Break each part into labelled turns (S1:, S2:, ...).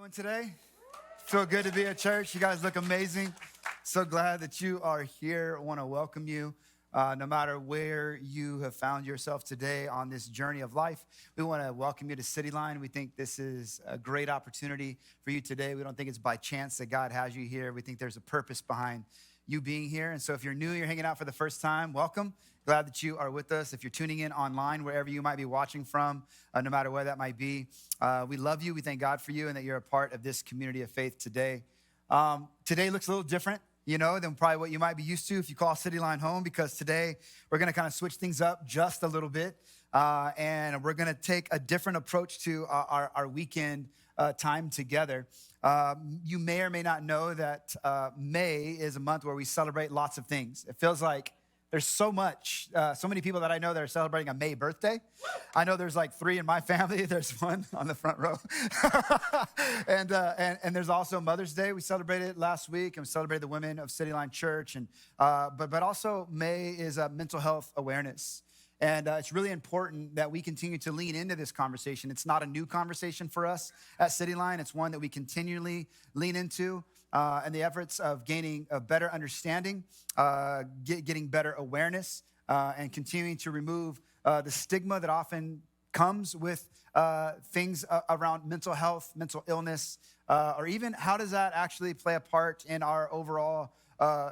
S1: Doing today? Feel good to be at church. You guys look amazing. So glad that you are here. I want to welcome you. No matter where you have found yourself today on this journey of life, we want to welcome you to City Line. We think this is a great opportunity for you today. We don't think it's by chance that God has you here. We think there's a purpose behind you being here. And so if you're new, you're hanging out for the first time, welcome. Glad that you are with us. If you're tuning in online, wherever you might be watching from, no matter where that might be, we love you. We thank God for you and that you're a part of this community of faith today. Today looks a little different, than probably what you might be used to if you call City Line home, because today we're going to kind of switch things up just a little bit. And we're going to take a different approach to our weekend time together. You may or may not know that May is a month where we celebrate lots of things. It feels like there's so many people that I know that are celebrating a May birthday. I know there's like 3 in my family. There's one on the front row. and there's also Mother's Day. We celebrated last week, and we celebrated the women of City Line Church. And but also May is mental health awareness. And it's really important that we continue to lean into this conversation. It's not a new conversation for us at City Line. It's one that we continually lean into. And the efforts of gaining a better understanding, getting better awareness, and continuing to remove the stigma that often comes with things around mental health, mental illness, or even how does that actually play a part in our overall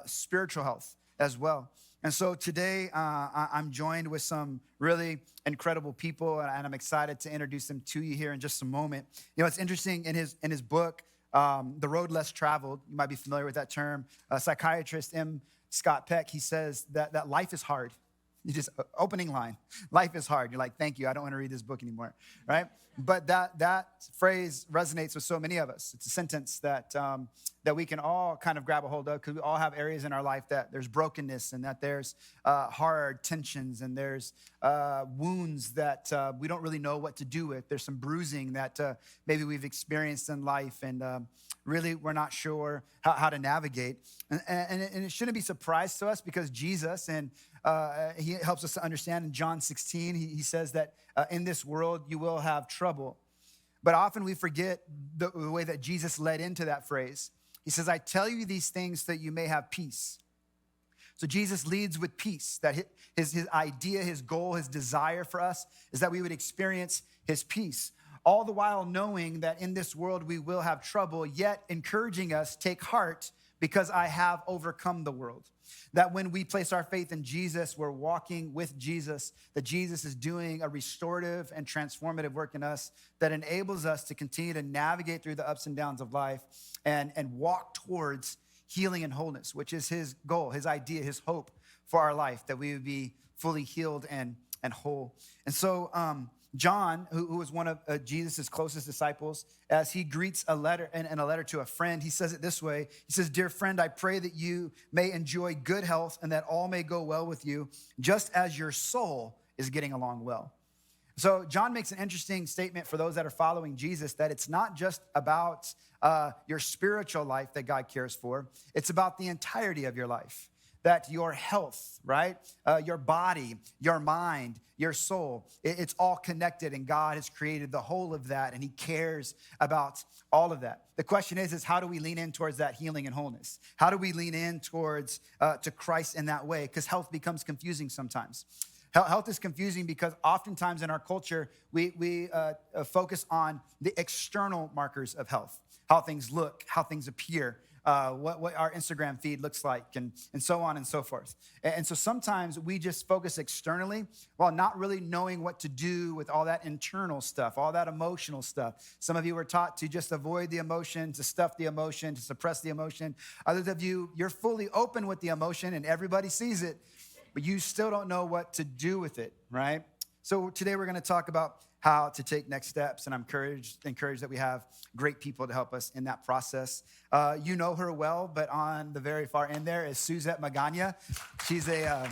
S1: spiritual health as well. And so today I'm joined with some really incredible people, and I'm excited to introduce them to you here in just a moment. It's interesting in his book, The Road Less Traveled, you might be familiar with that term. Psychiatrist M. Scott Peck, he says that life is hard. You just, opening line, life is hard. You're like, thank you, I don't want to read this book anymore, right? But that phrase resonates with so many of us. It's a sentence that we can all kind of grab a hold of, because we all have areas in our life that there's brokenness, and that there's hard tensions, and there's wounds that we don't really know what to do with. There's some bruising that maybe we've experienced in life, and really we're not sure how to navigate. And it shouldn't be a surprise to us, because Jesus, and he helps us to understand in John 16, he says that in this world you will have trouble. But often we forget the way that Jesus led into that phrase. He says, I tell you these things that you may have peace. So Jesus leads with peace, that his idea, his goal, his desire for us is that we would experience his peace. All the while knowing that in this world we will have trouble, yet encouraging us, take heart, because I have overcome the world. That when we place our faith in Jesus, we're walking with Jesus, that Jesus is doing a restorative and transformative work in us that enables us to continue to navigate through the ups and downs of life and walk towards healing and wholeness, which is his goal, his idea, his hope for our life, that we would be fully healed and whole. And so John, who was one of Jesus' closest disciples, as he greets a letter in a letter to a friend, he says it this way. He says, dear friend, I pray that you may enjoy good health and that all may go well with you, just as your soul is getting along well. So John makes an interesting statement for those that are following Jesus, that it's not just about your spiritual life that God cares for. It's about the entirety of your life. That your health, right? Your body, your mind, your soul, it's all connected, and God has created the whole of that, and he cares about all of that. The question is how do we lean in towards that healing and wholeness? How do we lean in towards to Christ in that way? Because health becomes confusing sometimes. Health is confusing because oftentimes in our culture, we focus on the external markers of health, how things look, how things appear, what our Instagram feed looks like, and so on and so forth. And so sometimes we just focus externally while not really knowing what to do with all that internal stuff, all that emotional stuff. Some of you were taught to just avoid the emotion, to stuff the emotion, to suppress the emotion. Others of you, you're fully open with the emotion and everybody sees it, but you still don't know what to do with it, right? So today we're going to talk about how to take next steps, and I'm encouraged that we have great people to help us in that process. You know her well, but on the very far end there is Suzette Magana. She's a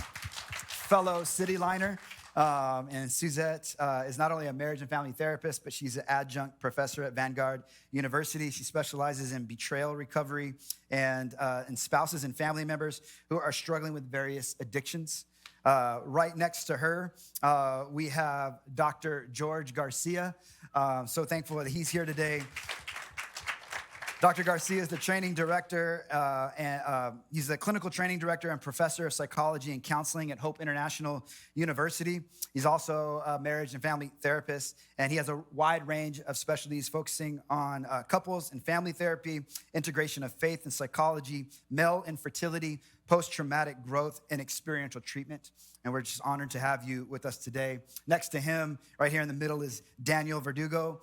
S1: fellow City Liner, and Suzette is not only a marriage and family therapist, but she's an adjunct professor at Vanguard University. She specializes in betrayal recovery and spouses and family members who are struggling with various addictions. Right next to her, we have Dr. George Garcia. So thankful that he's here today. Dr. Garcia is the training director, and he's the clinical training director and professor of psychology and counseling at Hope International University. He's also a marriage and family therapist, and he has a wide range of specialties focusing on couples and family therapy, integration of faith and psychology, male infertility, post-traumatic growth, and experiential treatment. And we're just honored to have you with us today. Next to him, right here in the middle, is Daniel Verdugo.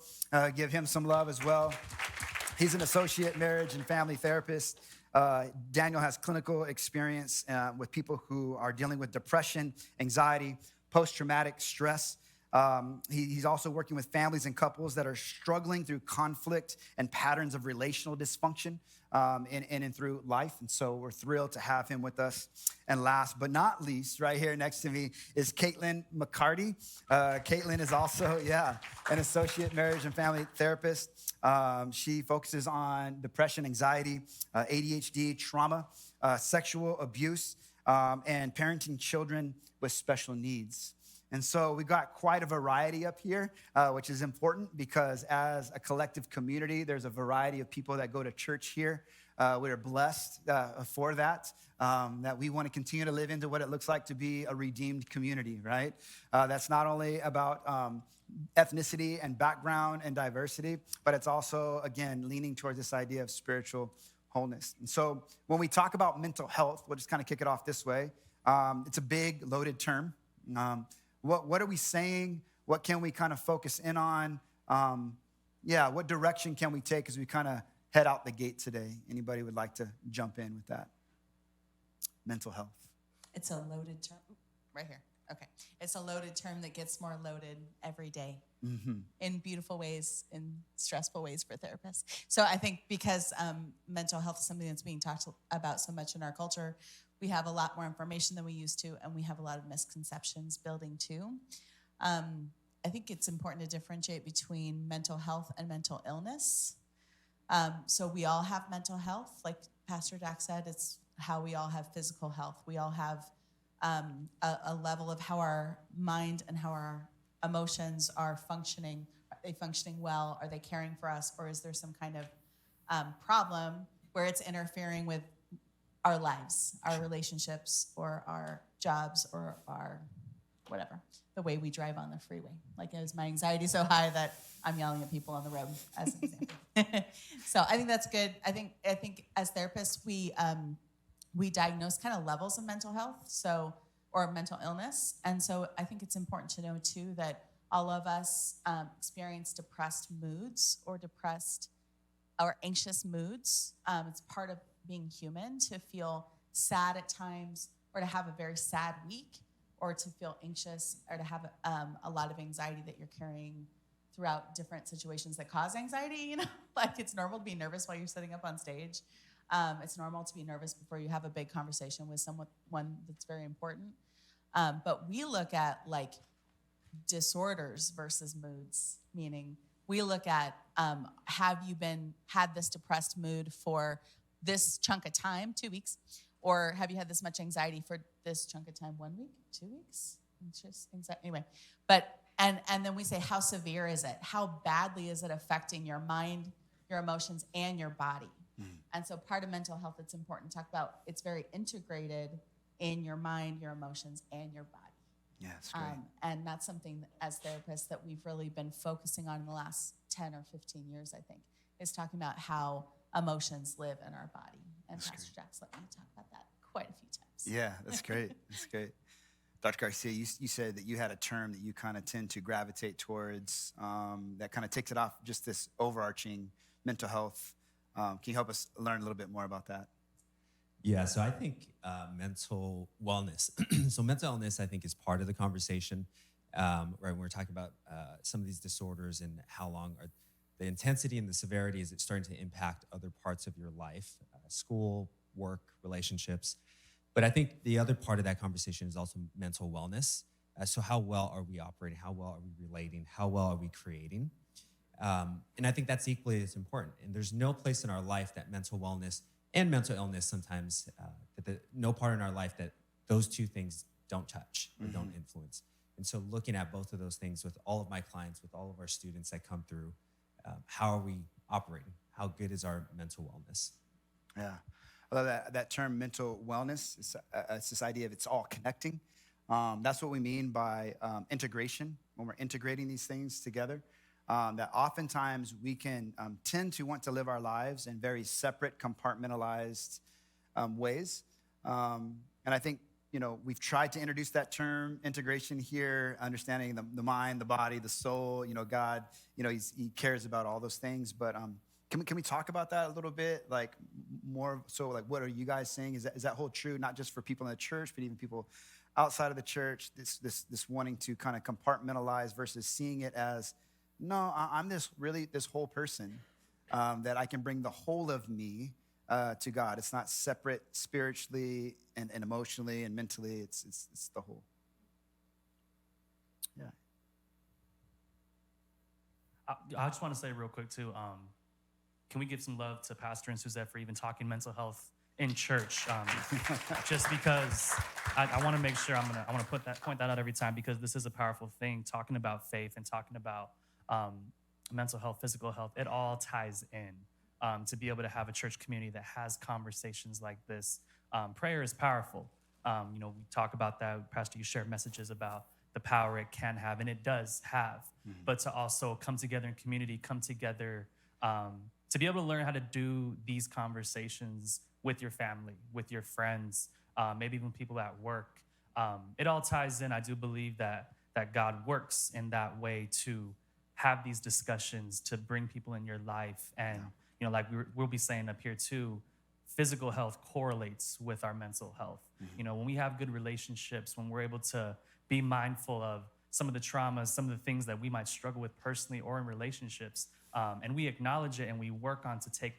S1: Give him some love as well. He's an associate marriage and family therapist. Daniel has clinical experience with people who are dealing with depression, anxiety, post-traumatic stress. He's also working with families and couples that are struggling through conflict and patterns of relational dysfunction and through life. And so we're thrilled to have him with us. And last but not least, right here next to me is Kaitlyn McCarty. Kaitlyn is also, an associate marriage and family therapist. She focuses on depression, anxiety, ADHD, trauma, sexual abuse, and parenting children with special needs. And so we got quite a variety up here, which is important because as a collective community, there's a variety of people that go to church here. We are blessed for that we want to continue to live into what it looks like to be a redeemed community, right? That's not only about ethnicity and background and diversity, but it's also, again, leaning towards this idea of spiritual wholeness. And so when we talk about mental health, we'll just kind of kick it off this way. It's a big, loaded term. What are we saying? What can we kind of focus in on? What direction can we take as we kind of head out the gate today? Anybody would like to jump in with that? Mental health.
S2: It's a loaded term. Right here. Okay. It's a loaded term that gets more loaded every day in beautiful ways, in stressful ways for therapists. So I think because mental health is something that's being talked about so much in our culture, we have a lot more information than we used to, and we have a lot of misconceptions building too. I think it's important to differentiate between mental health and mental illness. So we all have mental health. Like Pastor Dak said, it's how we all have physical health. We all have a level of how our mind and how our emotions are functioning. Are they functioning well? Are they caring for us? Or is there some kind of problem where it's interfering with our lives, our relationships, or our jobs, or our whatever, the way we drive on the freeway? Like, is my anxiety so high that I'm yelling at people on the road, as an example? So I think that's good. I think as therapists, we diagnose kind of levels of mental health, or mental illness. And so I think it's important to know too that all of us experience depressed moods or anxious moods. It's part of being human to feel sad at times, or to have a very sad week, or to feel anxious, or to have a lot of anxiety that you're carrying throughout different situations that cause anxiety. Like it's normal to be nervous while you're sitting up on stage. It's normal to be nervous before you have a big conversation with someone that's very important. But we look at like disorders versus moods, meaning we look at have you had this depressed mood for this chunk of time, 2 weeks, or have you had this much anxiety for this chunk of time, 1 week, 2 weeks? It's just anxiety. Anyway, and then we say, how severe is it? How badly is it affecting your mind, your emotions, and your body? And so part of mental health that's important to talk about, it's very integrated in your mind, your emotions, and your body.
S1: Yeah, that's great.
S2: And that's something as therapists that we've really been focusing on in the last 10 or 15 years, I think, is talking about how emotions live in our body. And that's Pastor Jack's let me talk about that quite a few times.
S1: Yeah, that's great. That's great. Dr. Garcia, you said that you had a term that you kind of tend to gravitate towards that kind of takes it off just this overarching mental health. Can you help us learn a little bit more about that?
S3: Yeah, so I think mental wellness. So mental illness, I think, is part of the conversation, right? When we're talking about some of these disorders and how long are the intensity and the severity, is it starting to impact other parts of your life, school, work, relationships. But I think the other part of that conversation is also mental wellness. So how well are we operating? How well are we relating? How well are we creating? And I think that's equally as important. And there's no place in our life that mental wellness and mental illness sometimes, no part in our life that those two things don't touch or don't influence. And so looking at both of those things with all of my clients, with all of our students that come through, how are we operating? How good is our mental wellness?
S1: Yeah. I love that term, mental wellness. It's this idea of it's all connecting. That's what we mean by integration, when we're integrating these things together. That oftentimes we can tend to want to live our lives in very separate, compartmentalized ways. And I think, we've tried to introduce that term, integration here, understanding the mind, the body, the soul. God, he cares about all those things. But can we talk about that a little bit? Like more so, like what are you guys saying? Is that hold true, not just for people in the church, but even people outside of the church? This wanting to kind of compartmentalize versus seeing it as, no, I'm this whole person that I can bring the whole of me to God. It's not separate spiritually and emotionally and mentally. It's the whole. Yeah.
S4: I just want to say real quick too. Can we give some love to Pastor and Suzette for even talking mental health in church? Just because I want to make sure I want to point that out every time, because this is a powerful thing. Talking about faith and talking about mental health, physical health, it all ties in. To be able to have a church community that has conversations like this. Prayer is powerful. We talk about that. Pastor, you shared messages about the power it can have, and it does have. Mm-hmm. But to also come together in community, come together to be able to learn how to do these conversations with your family, with your friends, maybe even people at work. It all ties in. I do believe that God works in that way to have these discussions, to bring people in your life. And, like we'll be saying up here too, physical health correlates with our mental health. Mm-hmm. When we have good relationships, when we're able to be mindful of some of the traumas, some of the things that we might struggle with personally or in relationships, and we acknowledge it and we work on to take,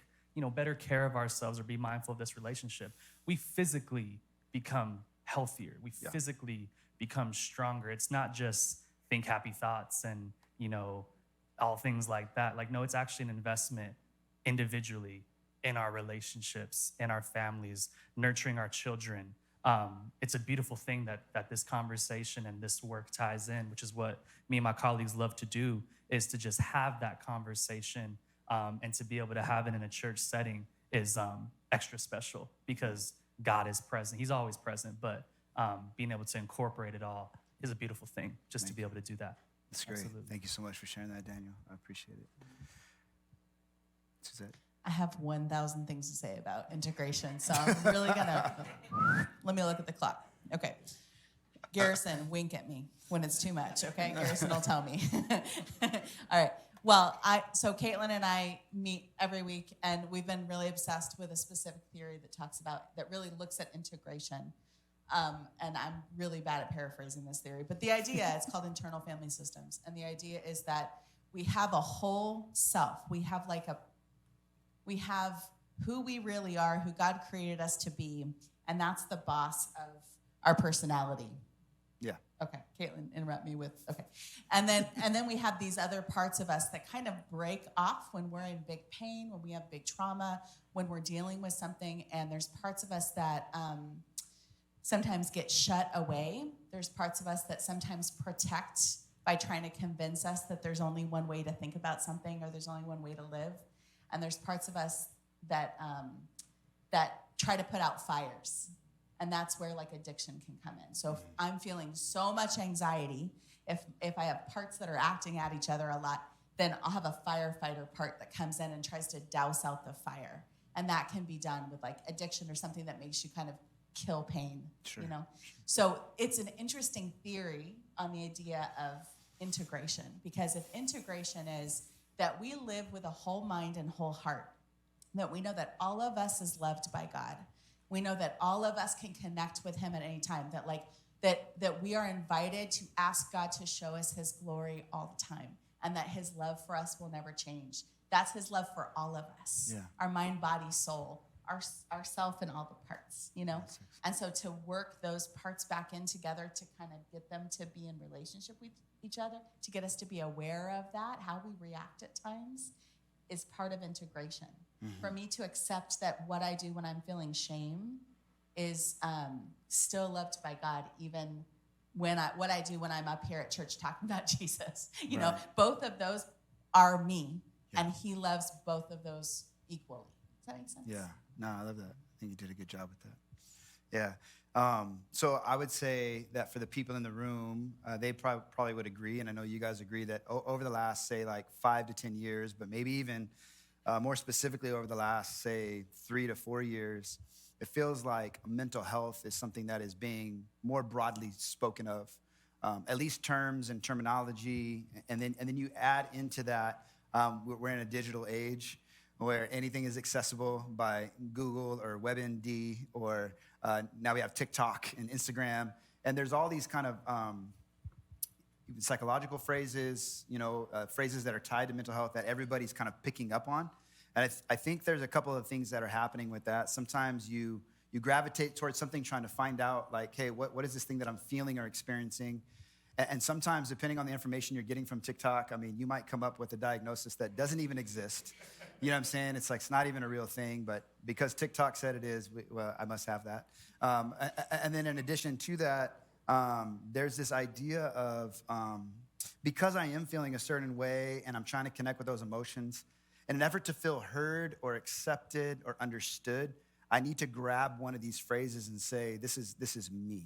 S4: better care of ourselves or be mindful of this relationship, we physically become healthier. We physically become stronger. It's not just think happy thoughts and, all things like that. Like, no, it's actually an investment individually in our relationships, in our families, nurturing our children. It's a beautiful thing that this conversation and this work ties in, which is what me and my colleagues love to do, is to just have that conversation, and to be able to have it in a church setting is extra special because God is present. He's always present, but being able to incorporate it all is a beautiful thing, just to be able to do that.
S1: That's great.
S4: Absolutely.
S1: Thank you so much for sharing that, Daniel. I appreciate it. Suzette?
S2: I have 1,000 things to say about integration, so I'm really gonna, let me look at the clock. Okay. Garrison, wink at me when it's too much, okay? Garrison will tell me. All right. Well, so Kaitlyn and I meet every week, and we've been really obsessed with a specific theory that really looks at integration. And I'm really bad at paraphrasing this theory, but the idea, it's called internal family systems. And the idea is that we have a whole self. We have who we really are, who God created us to be, and that's the boss of our personality.
S1: Yeah.
S2: Okay, Kaitlyn, interrupt me with, okay. And then we have these other parts of us that kind of break off when we're in big pain, when we have big trauma, when we're dealing with something, and there's parts of us that sometimes get shut away. There's parts of us that sometimes protect by trying to convince us that there's only one way to think about something or there's only one way to live. And there's parts of us that try to put out fires. And that's where like addiction can come in. So if I'm feeling so much anxiety, if I have parts that are acting at each other a lot, then I'll have a firefighter part that comes in and tries to douse out the fire. And that can be done with like addiction or something that makes you kind of kill pain,
S1: sure.
S2: So it's an interesting theory on the idea of integration, because if integration is that we live with a whole mind and whole heart, that we know that all of us is loved by God. We know that all of us can connect with him at any time, that we are invited to ask God to show us his glory all the time, and that his love for us will never change. That's his love for all of us, our mind, body, soul, our self and all the parts, And so to work those parts back in together to kind of get them to be in relationship with each other, to get us to be aware of that, how we react at times, is part of integration. Mm-hmm. For me to accept that what I do when I'm feeling shame is still loved by God, even what I do when I'm up here at church talking about Jesus. You know, both of those are me. And he loves both of those equally. Does that make sense?
S1: Yeah. No, I love that. I think you did a good job with that. Yeah. So I would say that for the people in the room, they probably would agree, and I know you guys agree, that over the last, say, like 5 to 10 years, but maybe even more specifically over the last, say, 3 to 4 years, it feels like mental health is something that is being more broadly spoken of, at least terms and terminology, and then you add into that, we're in a digital age where anything is accessible by Google or WebMD, or now we have TikTok and Instagram. And there's all these kind of psychological phrases, phrases that are tied to mental health that everybody's kind of picking up on. And I think there's a couple of things that are happening with that. Sometimes you gravitate towards something trying to find out, like, hey, what is this thing that I'm feeling or experiencing? And sometimes, depending on the information you're getting from TikTok, I mean, you might come up with a diagnosis that doesn't even exist. You know what I'm saying? It's like, it's not even a real thing, but because TikTok said it is, well, I must have that. And then in addition to that, there's this idea of, because I am feeling a certain way and I'm trying to connect with those emotions, in an effort to feel heard or accepted or understood, I need to grab one of these phrases and say, this is me,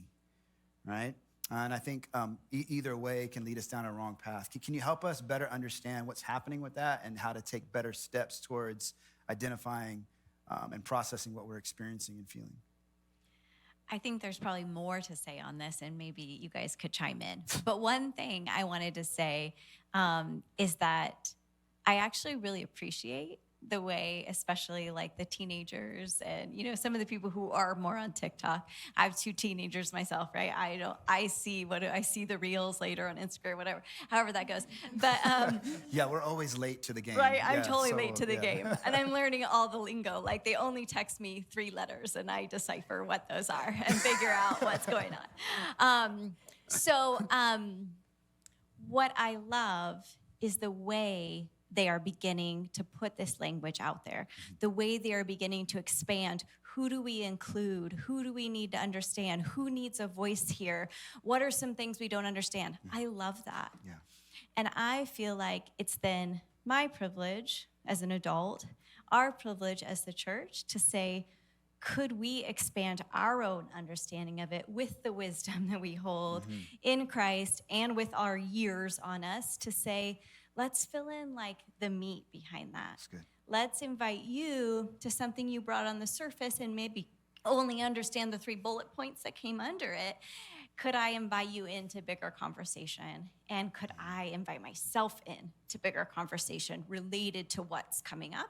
S1: right? And I think either way can lead us down a wrong path. Can you help us better understand what's happening with that and how to take better steps towards identifying and processing what we're experiencing and feeling?
S5: I think there's probably more to say on this, and maybe you guys could chime in. But one thing I wanted to say is that I actually really appreciate the way, especially like the teenagers and, some of the people who are more on TikTok. I have 2 teenagers myself, right? I see the reels later on Instagram, whatever, however that goes. But
S1: yeah, we're always late to the game.
S5: right, I'm
S1: Yeah,
S5: totally
S1: so,
S5: late to the
S1: yeah.
S5: game. And I'm learning all the lingo. Like, they only text me 3 letters and I decipher what those are and figure out what's going on. What I love is the way they are beginning to put this language out there, the way they are beginning to expand. Who do we include? Who do we need to understand? Who needs a voice here? What are some things we don't understand? I love that.
S1: Yeah.
S5: And I feel like it's then my privilege as an adult, our privilege as the church, to say, could we expand our own understanding of it with the wisdom that we hold in Christ and with our years on us, to say, let's fill in like the meat behind that.
S1: That's good.
S5: Let's invite you to something you brought on the surface and maybe only understand the 3 bullet points that came under it. Could I invite you into bigger conversation? And could I invite myself in to bigger conversation related to what's coming up?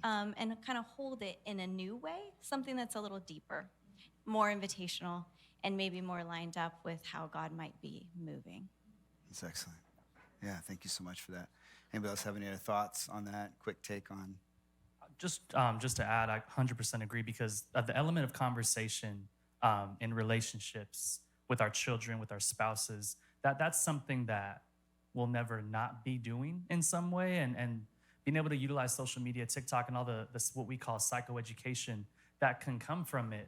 S5: And kind of hold it in a new way, something that's a little deeper, more invitational, and maybe more lined up with how God might be moving.
S1: That's excellent. Yeah, thank you so much for that. Anybody else have any other thoughts on that? Quick take on.
S4: Just to add, I 100% agree, because the element of conversation in relationships with our children, with our spouses, that's something that we'll never not be doing in some way. And being able to utilize social media, TikTok, and all this what we call psychoeducation that can come from it,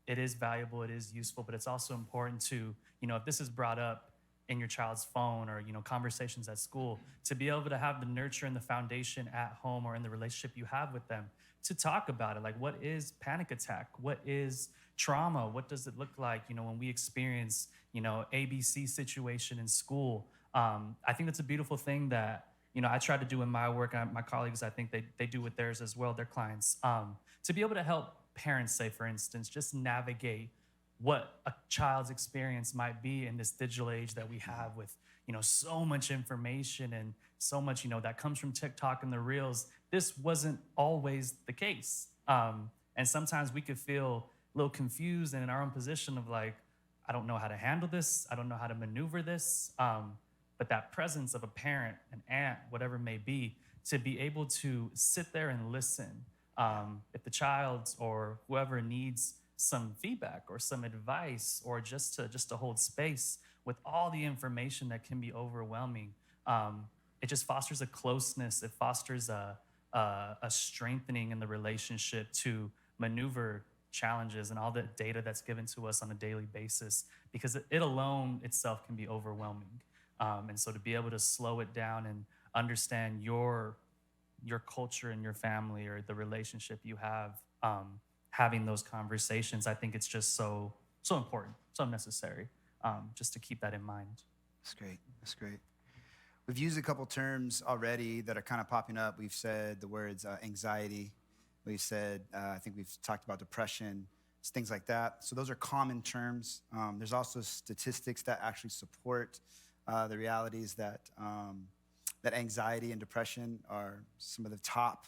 S4: it is valuable, it is useful, but it's also important to, if this is brought up in your child's phone or, conversations at school, to be able to have the nurture and the foundation at home or in the relationship you have with them to talk about it. Like, what is panic attack? What is trauma? What does it look like, when we experience, ABC situation in school? I think that's a beautiful thing that, I try to do in my work. My colleagues, I think they do with theirs as well, their clients, to be able to help parents, say, for instance, just navigate what a child's experience might be in this digital age that we have with, so much information and so much, that comes from TikTok and the reels. This wasn't always the case. And sometimes we could feel a little confused and in our own position of like, I don't know how to handle this. I don't know how to maneuver this. But that presence of a parent, an aunt, whatever it may be, to be able to sit there and listen. If the child or whoever needs some feedback or some advice, or just to hold space with all the information that can be overwhelming, it just fosters a closeness. It fosters a strengthening in the relationship to maneuver challenges and all the data that's given to us on a daily basis, because it alone itself can be overwhelming. And so to be able to slow it down and understand your culture and your family or the relationship you have, having those conversations, I think it's just so important, so necessary, just to keep that in mind.
S1: That's great. That's great. We've used a couple terms already that are kind of popping up. We've said the words anxiety. We've said, I think we've talked about depression, things like that. So those are common terms. There's also statistics that actually support the realities that that anxiety and depression are some of the top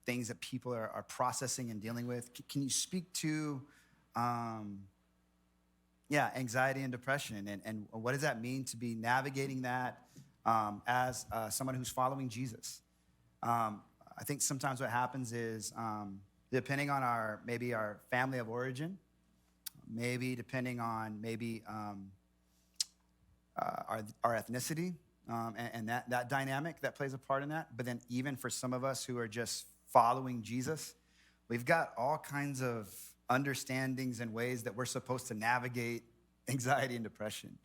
S1: things that people are processing and dealing with. Can you speak to anxiety and depression, and what does that mean to be navigating that as someone who's following Jesus? I think sometimes what happens is, depending on our family of origin, maybe depending on our ethnicity, and that dynamic that plays a part in that. But then even for some of us who are just following Jesus, we've got all kinds of understandings and ways that we're supposed to navigate anxiety and depression.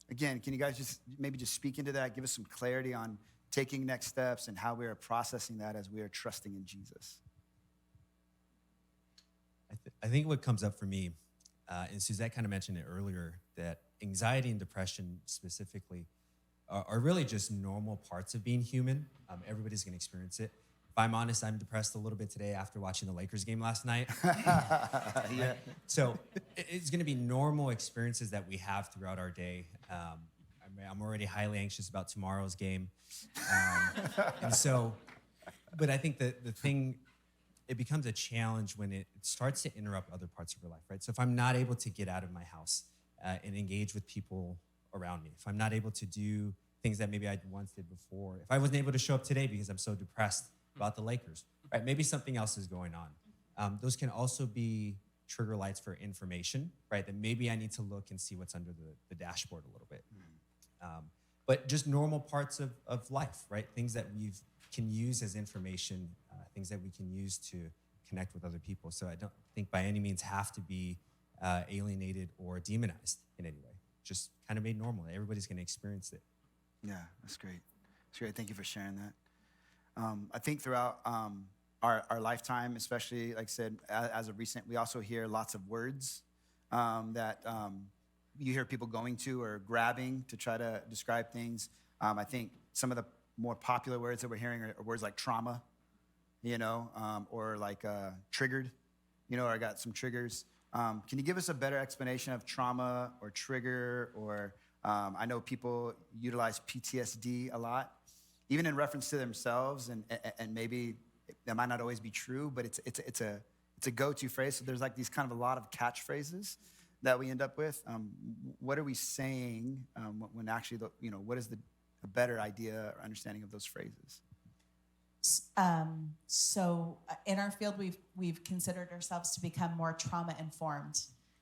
S1: Again, can you guys just speak into that, give us some clarity on taking next steps and how we are processing that as we are trusting in Jesus?
S3: I think what comes up for me, and Suzette kind of mentioned it earlier, that anxiety and depression specifically are really just normal parts of being human. Everybody's going to experience it. If I'm honest, I'm depressed a little bit today after watching the Lakers game last night.
S1: Yeah.
S3: So it's going to be normal experiences that we have throughout our day. I'm already highly anxious about tomorrow's game. But I think the thing, it becomes a challenge when it starts to interrupt other parts of your life, right? So if I'm not able to get out of my house and engage with people around me, if I'm not able to do things that maybe I once did before, if I wasn't able to show up today because I'm so depressed about the Lakers, right? Maybe something else is going on. Those can also be trigger lights for information, right? That maybe I need to look and see what's under the dashboard a little bit. But just normal parts of life, right? Things that we can use as information, things that we can use to connect with other people. So I don't think by any means have to be alienated or demonized in any way. Just kind of made normal. Everybody's going to experience it.
S1: Yeah, that's great. That's great. Thank you for sharing that. I think throughout our lifetime, especially, like I said, as of recent, we also hear lots of words that you hear people going to or grabbing to try to describe things. I think some of the more popular words that we're hearing are words like trauma, or like triggered, or I got some triggers. Can you give us a better explanation of trauma or trigger? Or I know people utilize PTSD a lot, even in reference to themselves, and maybe that might not always be true, but it's a go-to phrase. So there's like these kind of a lot of catchphrases that we end up with. What are we saying when actually, what is the better idea or understanding of those phrases?
S2: So in our field, we've considered ourselves to become more trauma informed,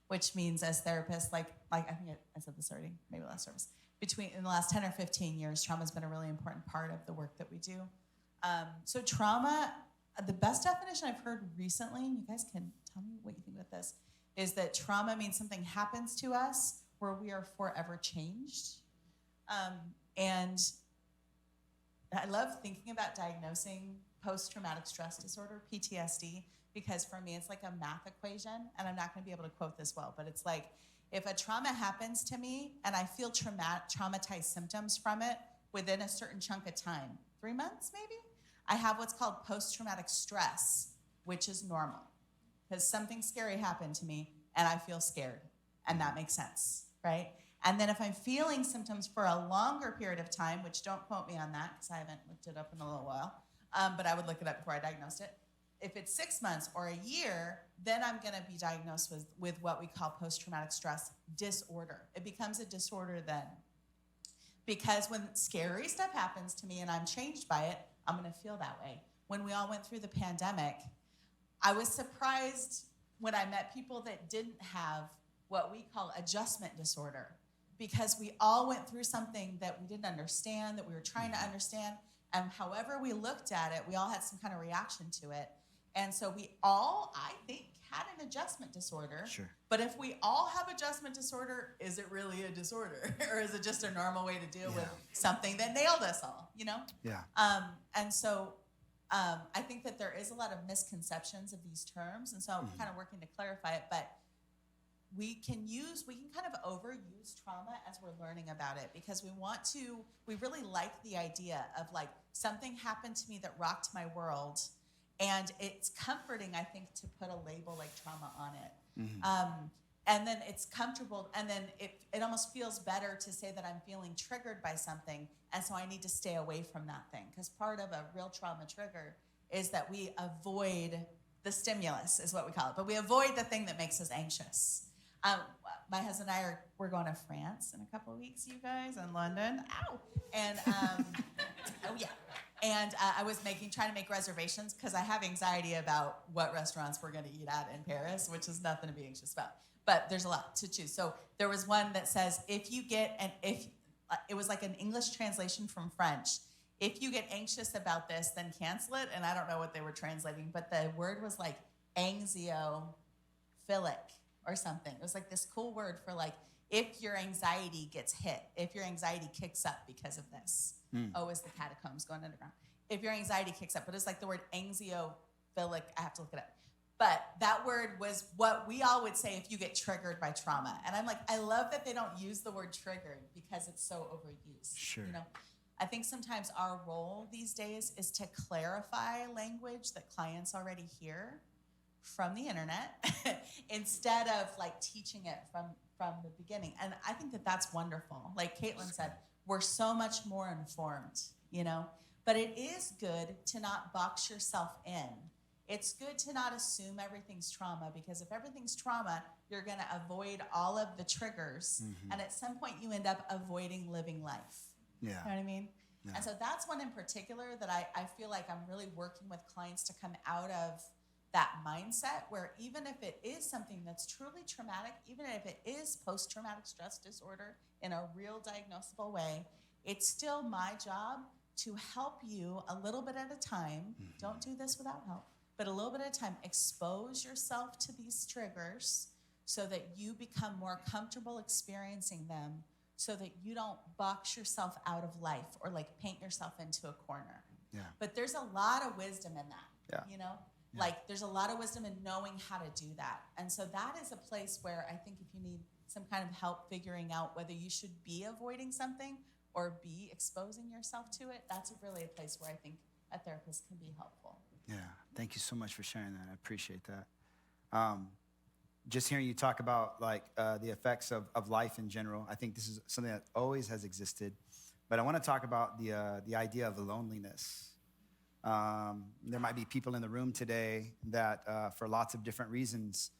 S2: which means as therapists, like I think I said this already, maybe last service, in the last 10 or 15 years, trauma has been a really important part of the work that we do. So trauma, the best definition I've heard recently, and you guys can tell me what you think about this, is that trauma means something happens to us where we are forever changed. And I love thinking about diagnosing post-traumatic stress disorder, PTSD, because for me, it's like a math equation, and I'm not going to be able to quote this well, but it's like, if a trauma happens to me and I feel traumatized symptoms from it within a certain chunk of time, 3 months maybe, I have what's called post-traumatic stress, which is normal, because something scary happened to me and I feel scared, and that makes sense, right? And then if I'm feeling symptoms for a longer period of time, which don't quote me on that because I haven't looked it up in a little while, but I would look it up before I diagnosed it. If it's 6 months or a year, then I'm going to be diagnosed with what we call post-traumatic stress disorder. It becomes a disorder then. Because when scary stuff happens to me and I'm changed by it, I'm going to feel that way. When we all went through the pandemic, I was surprised when I met people that didn't have what we call adjustment disorder, because we all went through something that we didn't understand, that we were trying to understand, and however we looked at it, we all had some kind of reaction to it. And so we all, I think, had an adjustment disorder.
S1: Sure.
S2: But if we all have adjustment disorder, is it really a disorder? Or is it just a normal way to deal with something that nailed us all, you know?
S1: Yeah.
S2: And so I think that there is a lot of misconceptions of these terms. And so I'm kind of working to clarify it. But we can kind of overuse trauma as we're learning about it, because we really like the idea of like, something happened to me that rocked my world. And it's comforting, I think, to put a label like trauma on it. And then it's comfortable, and then it almost feels better to say that I'm feeling triggered by something, and so I need to stay away from that thing. Because part of a real trauma trigger is that we avoid the stimulus, is what we call it. But we avoid the thing that makes us anxious. My husband and I we're going to France in a couple of weeks, you guys, in London. Ow! And oh yeah. And I was trying to make reservations because I have anxiety about what restaurants we're going to eat at in Paris, which is nothing to be anxious about. But there's a lot to choose. So there was one that says, it was like an English translation from French. If you get anxious about this, then cancel it. And I don't know what they were translating, but the word was like anxiophilic or something. It was like this cool word for like, if your anxiety gets hit, if your anxiety kicks up because of this. Oh, is the catacombs going underground? If your anxiety kicks up, but it's like the word anxiophilic. I have to look it up. But that word was what we all would say if you get triggered by trauma. And I'm like, I love that they don't use the word triggered because it's so overused.
S1: Sure.
S2: You know, I think sometimes our role these days is to clarify language that clients already hear from the internet instead of like teaching it from the beginning. And I think that that's wonderful. Like Kaitlyn said, we're so much more informed, you know? But it is good to not box yourself in. It's good to not assume everything's trauma, because if everything's trauma, you're going to avoid all of the triggers. And at some point, you end up avoiding living life.
S1: Yeah.
S2: You know what I mean?
S1: Yeah.
S2: And so that's one in particular that I feel like I'm really working with clients to come out of that mindset, where even if it is something that's truly traumatic, even if it is post-traumatic stress disorder in a real diagnosable way, it's still my job to help you a little bit at a time. Don't do this without help, but a little bit at a time, expose yourself to these triggers so that you become more comfortable experiencing them, so that you don't box yourself out of life or like paint yourself into a corner.
S1: Yeah.
S2: But there's a lot of wisdom in that, you know?
S1: Yeah.
S2: Like there's a lot of wisdom in knowing how to do that. And so that is a place where I think if you need some kind of help figuring out whether you should be avoiding something or be exposing yourself to it, that's really a place where I think a therapist can be helpful.
S1: Yeah, thank you so much for sharing that. I appreciate that. Just hearing you talk about like the effects of life in general, I think this is something that always has existed. But I want to talk about the idea of loneliness. There might be people in the room today that for lots of different reasons,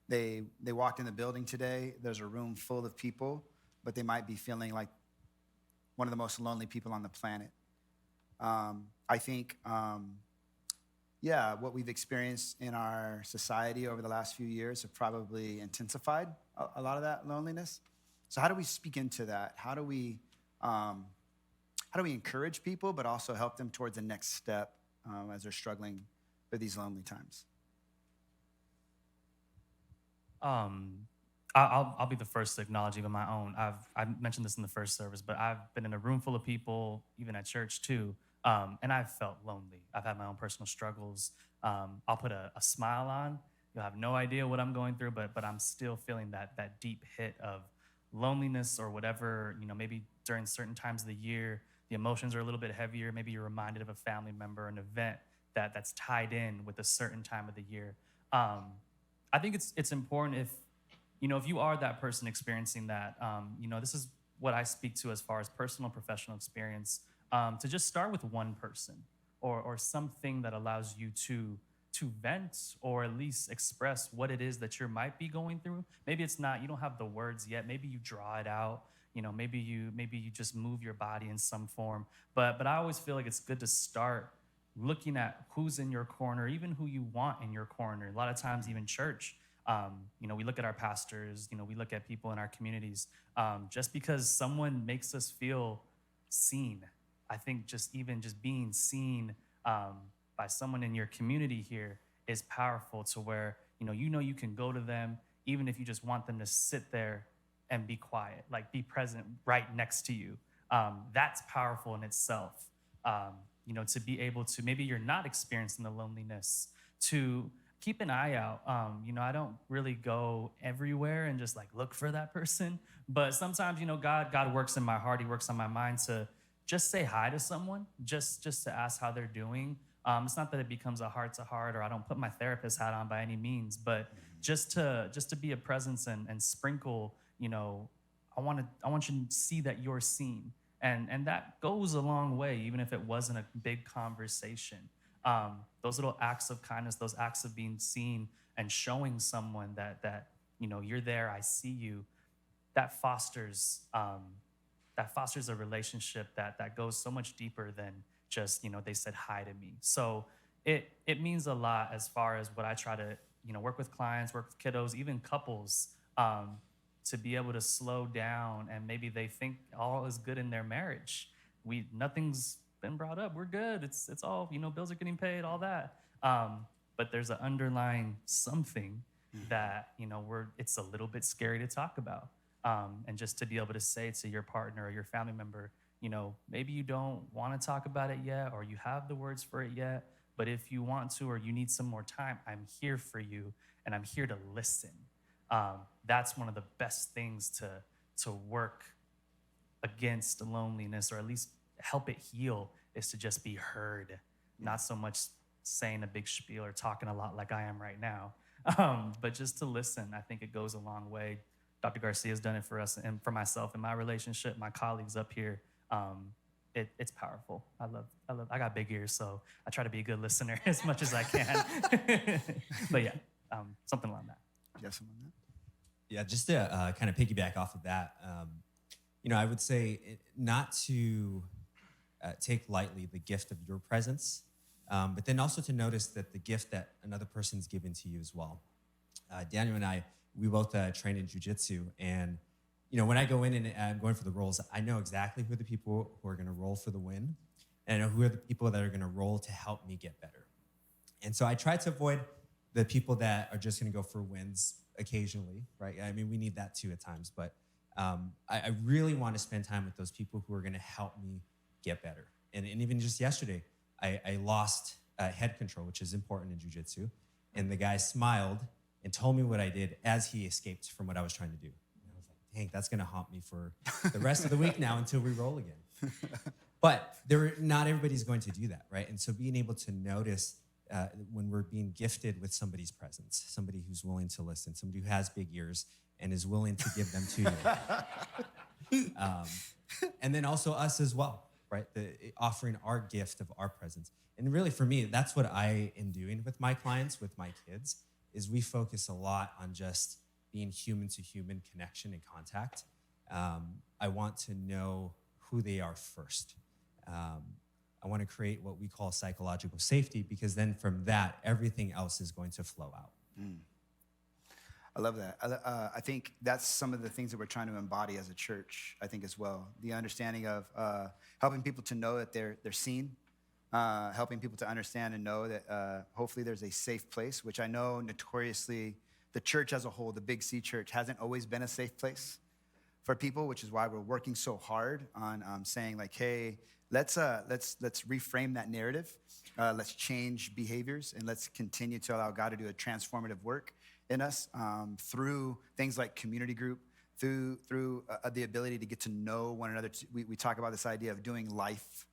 S1: they walked in the building today, there's a room full of people, but they might be feeling like one of the most lonely people on the planet. I think, what we've experienced in our society over the last few years have probably intensified a lot of that loneliness. So how do we speak into that? How do we encourage people, but also help them towards the next step as they're struggling with these lonely times?
S4: I'll be the first to acknowledge even my own. I mentioned this in the first service, but I've been in a room full of people, even at church too, and I've felt lonely. I've had my own personal struggles. I'll put a smile on. You'll have no idea what I'm going through, but I'm still feeling that deep hit of loneliness or whatever. You know, maybe during certain times of the year, the emotions are a little bit heavier. Maybe you're reminded of a family member, an event that's tied in with a certain time of the year. I think it's important if you are that person experiencing that, this is what I speak to as far as personal and professional experience, to just start with one person or something that allows you to vent or at least express what it is that you might be going through. Maybe it's not, you don't have the words yet. Maybe you draw it out. Maybe you just move your body in some form. But I always feel like it's good to start looking at who's in your corner, even who you want in your corner. A lot of times, even church, we look at our pastors, we look at people in our communities. Just because someone makes us feel seen, I think just being seen by by someone in your community here is powerful to where, you can go to them, even if you just want them to sit there and be quiet, like be present right next to you. That's powerful in itself. To be able to, maybe you're not experiencing the loneliness, to keep an eye out. I don't really go everywhere and just like look for that person, but sometimes, God works in my heart. He works on my mind to just say hi to someone, just to ask how they're doing. It's not that it becomes a heart to heart, or I don't put my therapist hat on by any means, but just to be a presence and sprinkle, I want you to see that you're seen. And that goes a long way, even if it wasn't a big conversation. Those little acts of kindness, those acts of being seen and showing someone that you're there, I see you, that fosters a relationship that goes so much deeper than just, they said hi to me. So it means a lot as far as what I try to, work with clients, work with kiddos, even couples, to be able to slow down, and maybe they think all is good in their marriage. Nothing's been brought up. We're good. It's all, bills are getting paid, all that. But there's an underlying something that, it's a little bit scary to talk about. And just to be able to say to your partner or your family member, maybe you don't want to talk about it yet, or you have the words for it yet, but if you want to, or you need some more time, I'm here for you, and I'm here to listen. That's one of the best things to work against loneliness, or at least help it heal, is to just be heard, not so much saying a big spiel or talking a lot like I am right now, but just to listen. I think it goes a long way. Dr. Garcia's done it for us and for myself in my relationship, my colleagues up here. It's powerful. I got big ears, so I try to be a good listener as much as I can. But yeah, something like that.
S1: Yes, something like that.
S3: Yeah, just to kind of piggyback off of that, I would say not to take lightly the gift of your presence, but then also to notice that the gift that another person's given to you as well. Daniel and I, we both train in jiu-jitsu, and when I go in and I'm going for the rolls, I know exactly who are the people who are going to roll for the win, and I know who are the people that are going to roll to help me get better. And so I try to avoid the people that are just going to go for wins occasionally, right? I mean, we need that too at times, but I really want to spend time with those people who are going to help me get better. And even just yesterday, I lost head control, which is important in jiu-jitsu, and the guy smiled and told me what I did as he escaped from what I was trying to do. And I was like, dang, that's going to haunt me for the rest of the week now until we roll again. But not everybody's going to do that, right? And so being able to notice when we're being gifted with somebody's presence, somebody who's willing to listen, somebody who has big ears and is willing to give them to you. And then also us as well, right? Offering our gift of our presence. And really for me, that's what I am doing with my clients, with my kids, is we focus a lot on just being human to human connection and contact. I want to know who they are first. I want to create what we call psychological safety, because then from that, everything else is going to flow out.
S1: I love that. I think that's some of the things that we're trying to embody as a church, I think, as well. The understanding of helping people to know that they're seen, helping people to understand and know that hopefully there's a safe place, which I know notoriously the church as a whole, the Big C church, hasn't always been a safe place for people, which is why we're working so hard on saying like, hey, let's reframe that narrative. Let's change behaviors, and let's continue to allow God to do a transformative work in us through things like community group, through the ability to get to know one another. We talk about this idea of doing life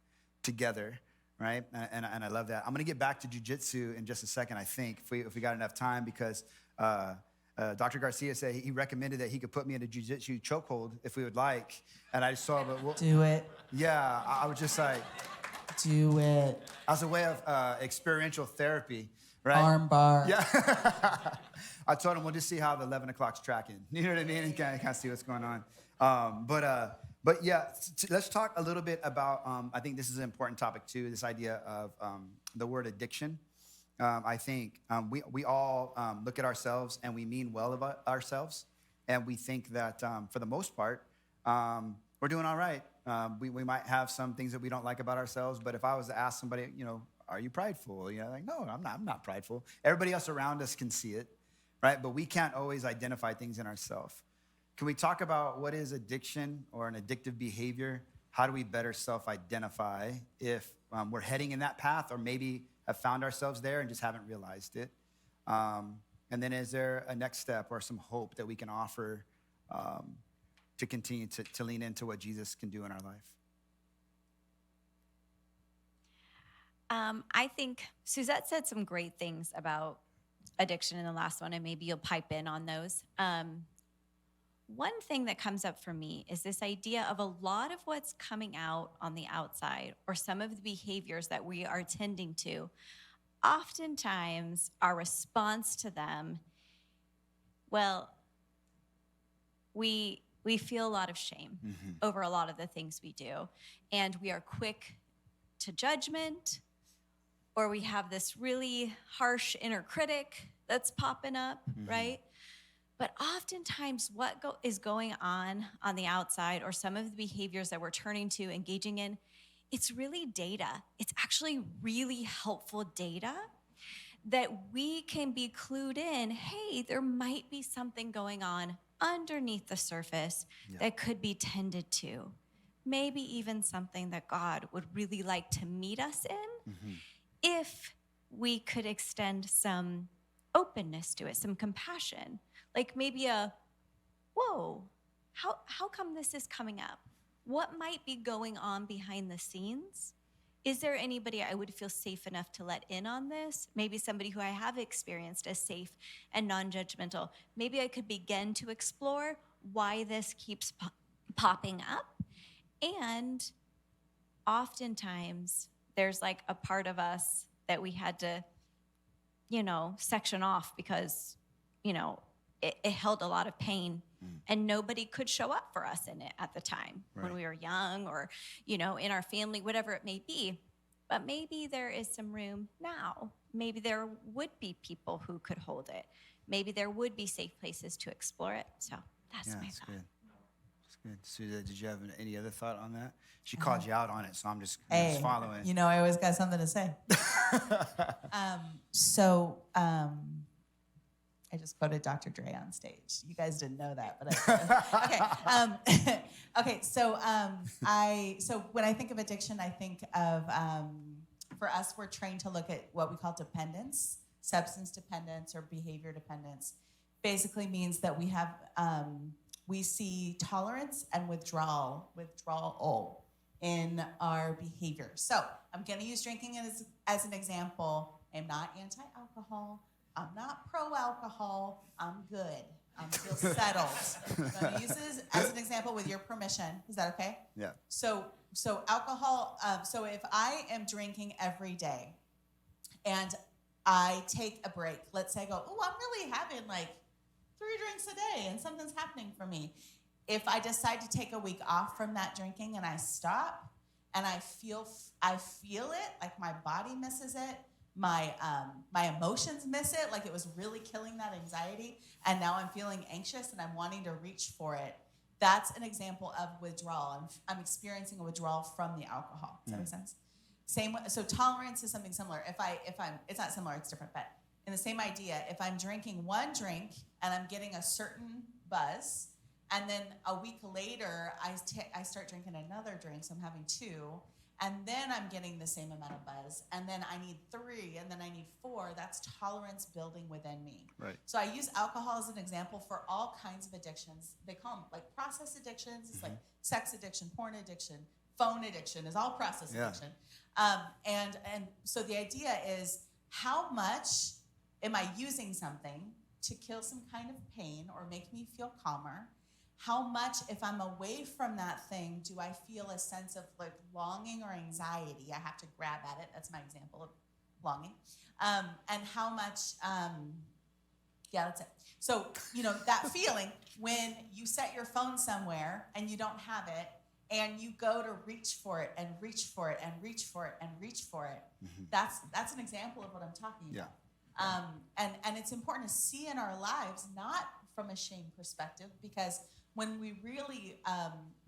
S1: together, right? And I love that. I'm gonna get back to jiu-jitsu in just a second, I think, if we got enough time, because Dr. Garcia said he recommended that he could put me in a jiu-jitsu chokehold if we would like. And I just saw, but
S2: Do it.
S1: yeah, I was just like,
S2: Do it.
S1: as a way of experiential therapy, right?
S2: Arm bar.
S1: Yeah. I told him we'll just see how the 11 o'clock's tracking. You know what I mean? And kind of see what's going on. But yeah, let's talk a little bit about, I think this is an important topic too, this idea of the word addiction. I think we all look at ourselves and we mean well about ourselves. And we think that for the most part, we're doing all right. We might have some things that we don't like about ourselves, but if I was to ask somebody, are you prideful? You know, like, no, I'm not prideful. Everybody else around us can see it, right? But we can't always identify things in ourselves. Can we talk about what is addiction or an addictive behavior? How do we better self-identify if we're heading in that path or maybe have found ourselves there and just haven't realized it? And then is there a next step or some hope that we can offer to continue to lean into what Jesus can do in our life?
S5: I think Suzette said some great things about addiction in the last one, and maybe you'll pipe in on those. One thing that comes up for me is this idea of a lot of what's coming out on the outside, or some of the behaviors that we are tending to. Oftentimes, our response to them, well, we feel a lot of shame over a lot of the things we do, and we are quick to judgment, or we have this really harsh inner critic that's popping up, right? But oftentimes what is going on the outside, or some of the behaviors that we're turning to, engaging in, it's really data. It's actually really helpful data that we can be clued in, hey, there might be something going on underneath the surface that could be tended to. Maybe even something that God would really like to meet us in if we could extend some openness to it, some compassion. Like maybe whoa, how come this is coming up? What might be going on behind the scenes? Is there anybody I would feel safe enough to let in on this? Maybe somebody who I have experienced as safe and non-judgmental. Maybe I could begin to explore why this keeps popping up. And oftentimes there's like a part of us that we had to, section off because, it held a lot of pain, and nobody could show up for us in it at the time when we were young, or, in our family, whatever it may be. But maybe there is some room now. Maybe there would be people who could hold it. Maybe there would be safe places to explore it. So that's my thought.
S1: Good. That's good. Suzette, did you have any other thought on that? She called you out on it, so I'm just following.
S2: I always got something to say. I just quoted Dr. Dre on stage. You guys didn't know that, but okay. Okay. So when I think of addiction, I think of for us, we're trained to look at what we call dependence, substance dependence, or behavior dependence. Basically means that we see tolerance and withdrawal in our behavior. So I'm going to use drinking as an example. I'm not anti-alcohol. I'm not pro-alcohol. I'm good. I feel settled. I'm going to use this as an example with your permission. Is that okay?
S1: Yeah.
S2: So alcohol, so if I am drinking every day and I take a break, let's say I go, I'm really having like 3 drinks a day and something's happening for me. If I decide to take a week off from that drinking and I stop and I feel it, like my body misses it, my emotions miss it, like it was really killing that anxiety, and now I'm feeling anxious and I'm wanting to reach for it. That's an example of withdrawal. I'm experiencing a withdrawal from the alcohol. Does that make sense? So tolerance is something similar. It's not similar, it's different, but in the same idea, if I'm drinking one drink and I'm getting a certain buzz, and then a week later I start drinking another drink, so I'm having 2, and then I'm getting the same amount of buzz, and then I need 3, and then I need 4. That's tolerance building within me.
S1: Right.
S2: So I use alcohol as an example for all kinds of addictions. They call them like process addictions. It's like sex addiction, porn addiction, phone addiction is all process addiction. And so the idea is, how much am I using something to kill some kind of pain or make me feel calmer? How much, if I'm away from that thing, do I feel a sense of like longing or anxiety? I have to grab at it. That's my example of longing. And how much, that's it. So, that feeling when you set your phone somewhere and you don't have it, and you go to reach for it and reach for it and reach for it and reach for it. That's an example of what I'm talking about. And it's important to see in our lives, not from a shame perspective, because when we really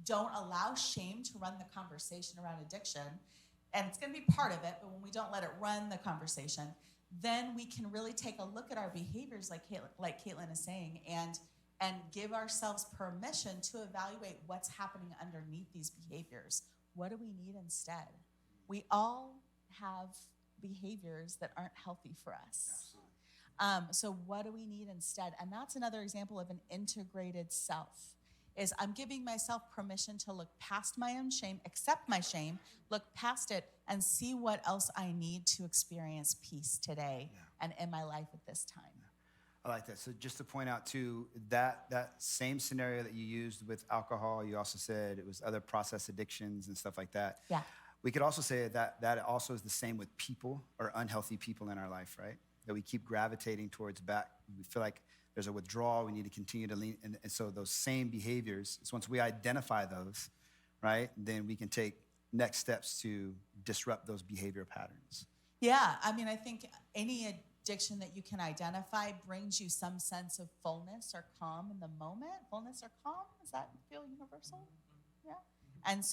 S2: don't allow shame to run the conversation around addiction, and it's going to be part of it, but when we don't let it run the conversation, then we can really take a look at our behaviors, like Kaitlyn is saying, and give ourselves permission to evaluate what's happening underneath these behaviors. What do we need instead? We all have behaviors that aren't healthy for us. So what do we need instead? And that's another example of an integrated self, is I'm giving myself permission to look past my own shame, accept my shame, look past it, and see what else I need to experience peace today and in my life at this time.
S1: I like that. So just to point out too, that same scenario that you used with alcohol, you also said it was other process addictions and stuff like that.
S2: Yeah.
S1: We could also say that also is the same with people or unhealthy people in our life, right? That we keep gravitating towards back. We feel like there's a withdrawal. We need to continue to lean. And so those same behaviors, it's once we identify those, right, then we can take next steps to disrupt those behavior patterns.
S2: Yeah, I mean, I think any addiction that you can identify brings you some sense of fullness or calm in the moment. Fullness or calm, does that feel universal? Yeah. And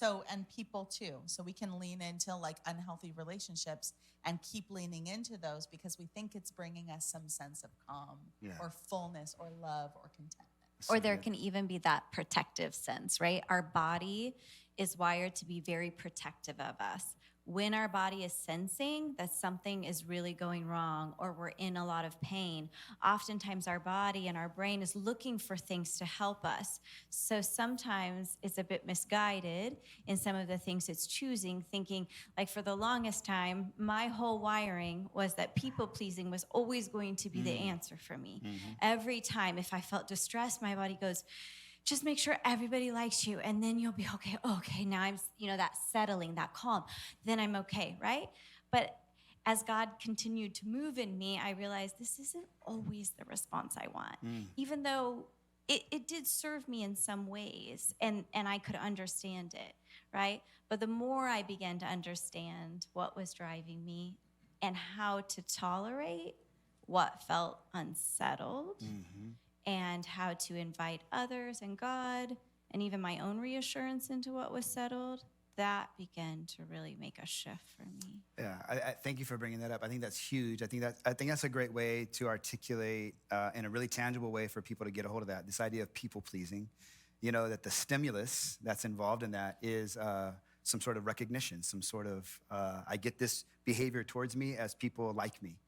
S2: people too. So we can lean into like unhealthy relationships and keep leaning into those because we think it's bringing us some sense of calm or fullness or love or contentment.
S5: Or there can even be that protective sense, right? Our body is wired to be very protective of us. When our body is sensing that something is really going wrong or we're in a lot of pain, oftentimes our body and our brain is looking for things to help us. So sometimes it's a bit misguided in some of the things it's choosing, thinking, like for the longest time, my whole wiring was that people-pleasing was always going to be the answer for me. Every time if I felt distressed, my body goes, just make sure everybody likes you, and then you'll be okay. Okay, now I'm, that settling, that calm. Then I'm okay, right? But as God continued to move in me, I realized this isn't always the response I want. Even though it did serve me in some ways, and I could understand it, right? But the more I began to understand what was driving me and how to tolerate what felt unsettled, and how to invite others and God and even my own reassurance into what was settled, that began to really make a shift for me.
S1: Yeah, I thank you for bringing that up. I think that's huge. I think that's a great way to articulate in a really tangible way for people to get a hold of that. This idea of people pleasing, that the stimulus that's involved in that is some sort of recognition, some sort of I get this behavior towards me as people like me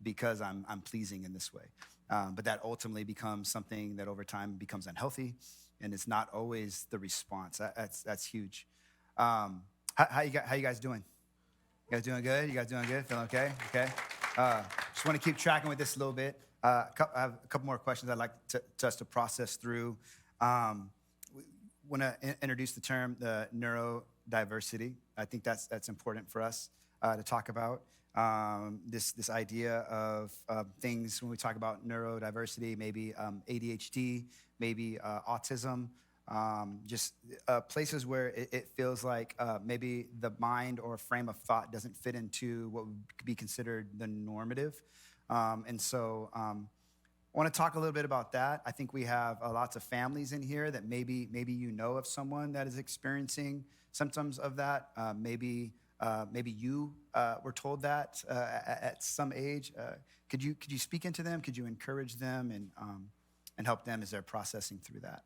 S1: because I'm pleasing in this way. But that ultimately becomes something that over time becomes unhealthy, and it's not always the response. That's huge. How you guys doing? You guys doing good? You guys doing good? Feeling okay? Okay. Just want to keep tracking with this a little bit. I have a couple more questions I'd like us to process through. We want to introduce the term the neurodiversity. I think that's important for us to talk about. This idea of things when we talk about neurodiversity, maybe ADHD, maybe autism, just places where it feels like maybe the mind or frame of thought doesn't fit into what would be considered the normative. And so I want to talk a little bit about that. I think we have lots of families in here that maybe you know of someone that is experiencing symptoms of that. Maybe you were told that at some age. Could you speak into them? Could you encourage them and help them as they're processing through that?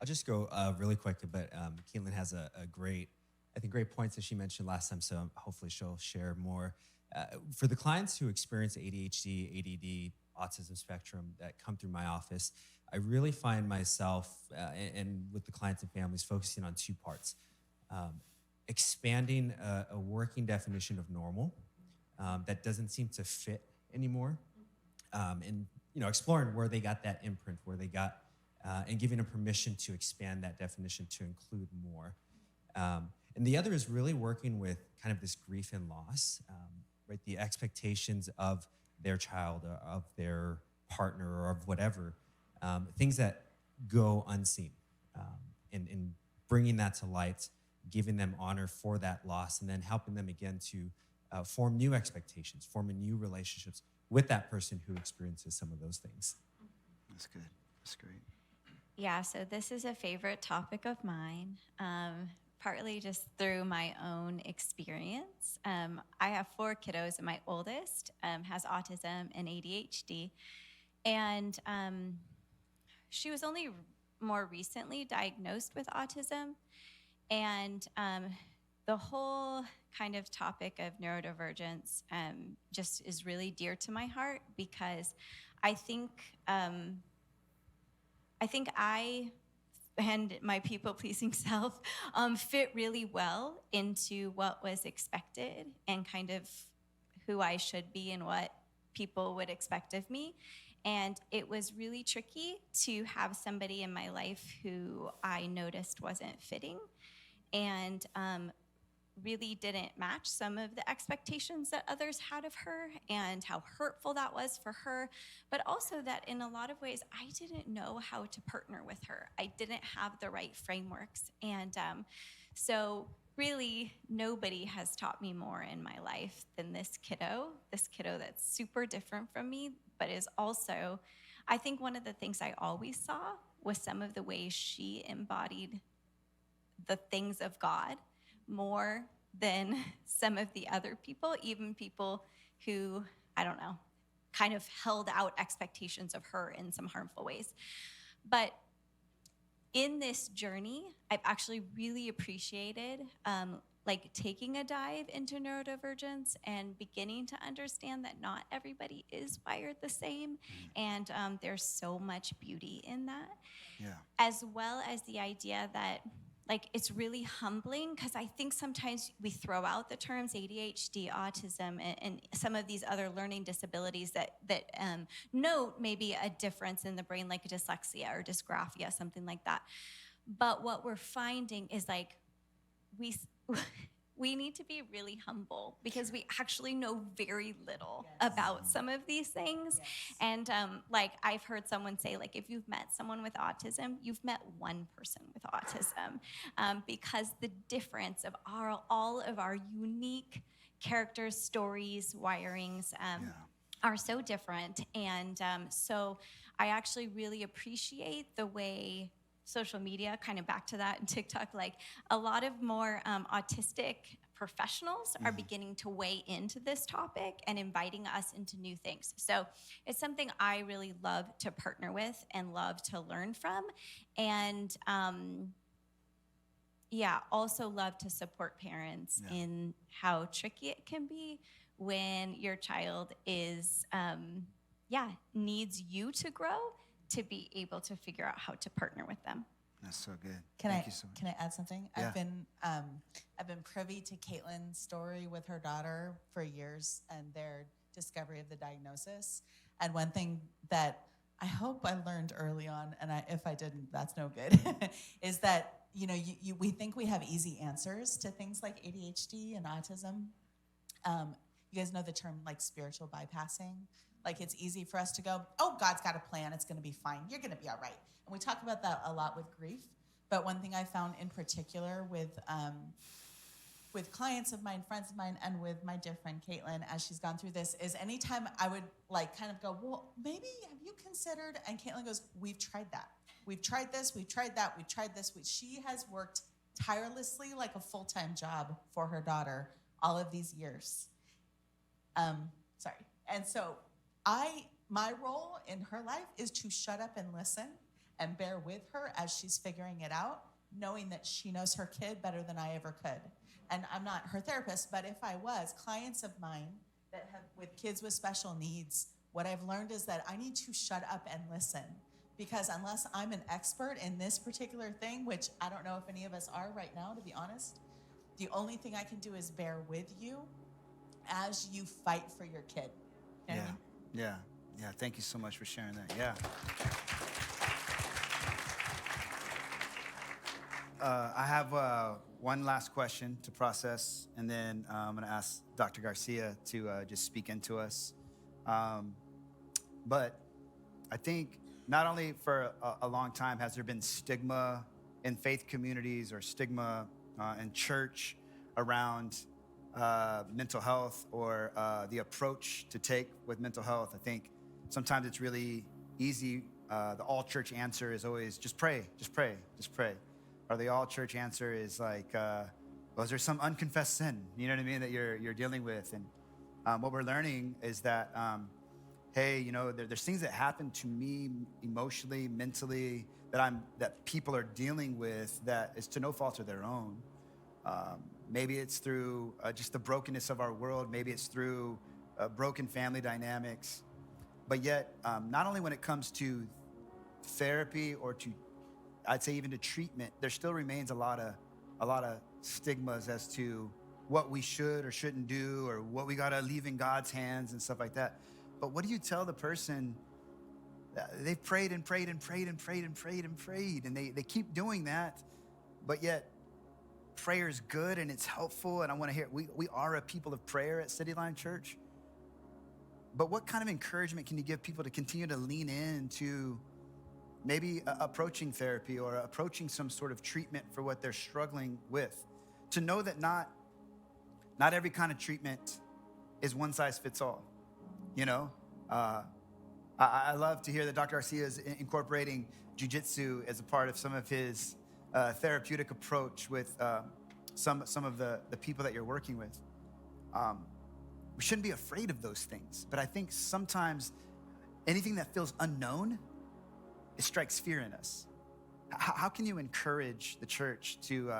S3: I'll just go really quick, but Kaitlyn has a great points that she mentioned last time, so hopefully she'll share more. For the clients who experience ADHD, ADD, autism spectrum that come through my office, I really find myself, and with the clients and families, focusing on two parts. Expanding a working definition of normal that doesn't seem to fit anymore, and exploring where they got that imprint, where they got, and giving them permission to expand that definition to include more. And the other is really working with kind of this grief and loss, right? The expectations of their child, or of their partner, or of whatever, things that go unseen, and bringing that to light, giving them honor for that loss, and then helping them again to form new expectations, forming new relationships with that person who experiences some of those things.
S1: That's good. That's great.
S5: Yeah, so this is a favorite topic of mine. partly just through my own experience. I have 4 kiddos, and my oldest has autism and ADHD. And she was only more recently diagnosed with autism. And the whole kind of topic of neurodivergence just is really dear to my heart, because I think I and my people-pleasing self fit really well into what was expected and kind of who I should be and what people would expect of me. And it was really tricky to have somebody in my life who I noticed wasn't fitting and really didn't match some of the expectations that others had of her, and how hurtful that was for her, but also that in a lot of ways, I didn't know how to partner with her. I didn't have the right frameworks. And so really nobody has taught me more in my life than this kiddo that's super different from me, but is also, I think one of the things I always saw was some of the ways she embodied the things of God more than some of the other people, even people who, I don't know, kind of held out expectations of her in some harmful ways. But in this journey, I've actually really appreciated like taking a dive into neurodivergence and beginning to understand that not everybody is wired the same. And there's so much beauty in that.
S1: Yeah.
S5: As well as the idea that like it's really humbling, because I think sometimes we throw out the terms ADHD, autism, and some of these other learning disabilities that note maybe a difference in the brain, like a dyslexia or dysgraphia, something like that. But what we're finding is like we need to be really humble, because we actually know very little about some of these things. And like I've heard someone say, like, if you've met someone with autism, you've met one person with autism, because the difference of all of our unique characters, stories, wirings are so different. And so I actually really appreciate the way social media, kind of back to that, and TikTok, like a lot of more autistic professionals are beginning to weigh into this topic and inviting us into new things. So it's something I really love to partner with and love to learn from. And also love to support parents in how tricky it can be when your child is, needs you to grow to be able to figure out how to partner with them.
S1: That's so good.
S2: Thank
S1: you so much.
S2: Can I add something?
S1: Yeah.
S2: I've been privy to Kaitlyn's story with her daughter for years and their discovery of the diagnosis. And one thing that I hope I learned early on, and if I didn't, that's no good, is that we think we have easy answers to things like ADHD and autism. You guys know the term like spiritual bypassing. Like it's easy for us to go, oh, God's got a plan. It's going to be fine. You're going to be all right. And we talk about that a lot with grief. But one thing I found in particular with clients of mine, friends of mine, and with my dear friend Kaitlyn, as she's gone through this, is anytime I would like kind of go, well, maybe have you considered? And Kaitlyn goes, we've tried that. We've tried this. We've tried that. We've tried this. She has worked tirelessly like a full-time job for her daughter all of these years. And so my role in her life is to shut up and listen and bear with her as she's figuring it out, knowing that she knows her kid better than I ever could. And I'm not her therapist, but if I was, clients of mine that have with kids with special needs, what I've learned is that I need to shut up and listen, because unless I'm an expert in this particular thing, which I don't know if any of us are right now, to be honest, the only thing I can do is bear with you as you fight for your kid. You know what I mean?
S1: Yeah. Thank you so much for sharing that. Yeah. I have one last question to process, and then I'm going to ask Dr. Garcia to just speak into us. But I think not only for a long time has there been stigma in faith communities or stigma in church around mental health or the approach to take with mental health. I think sometimes it's really easy. The all church answer is always just pray, just pray, just pray. or the all church answer is like, well, is there some unconfessed sin, you know what I mean, that you're dealing with? And what we're learning is that, hey, you know, there's things that happen to me emotionally, mentally, that people are dealing with that is to no fault of their own. Maybe it's through just the brokenness of our world. Maybe it's through broken family dynamics. But yet, not only when it comes to therapy or to, I'd say even to treatment, there still remains a lot of stigmas as to what we should or shouldn't do, or what we gotta leave in God's hands and stuff like that. But what do you tell the person that they've prayed and prayed and prayed and prayed and prayed and prayed, and they keep doing that, but yet prayer is good and it's helpful, and I wanna hear, we are a people of prayer at City Line Church. But what kind of encouragement can you give people to continue to lean into maybe approaching therapy or approaching some sort of treatment for what they're struggling with? To know that not every kind of treatment is one size fits all, you know? I love to hear that Dr. Garcia is incorporating jiu-jitsu as a part of some of his therapeutic approach with some of the people that you're working with. We shouldn't be afraid of those things, but I think sometimes anything that feels unknown, it strikes fear in us. How can you encourage the church to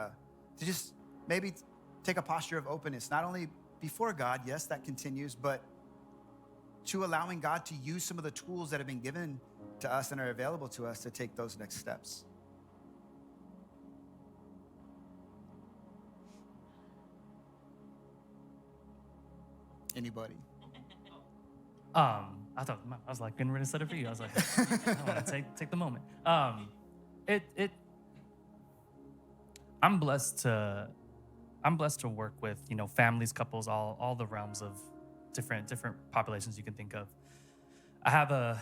S1: just maybe take a posture of openness, not only before God, yes, that continues, but to allowing God to use some of the tools that have been given to us and are available to us to take those next steps? Anybody?
S4: I thought I was like getting ready to set it for you. I was like, I want to take the moment. I'm blessed to work with, you know, families, couples, all the realms of different populations you can think of. I have a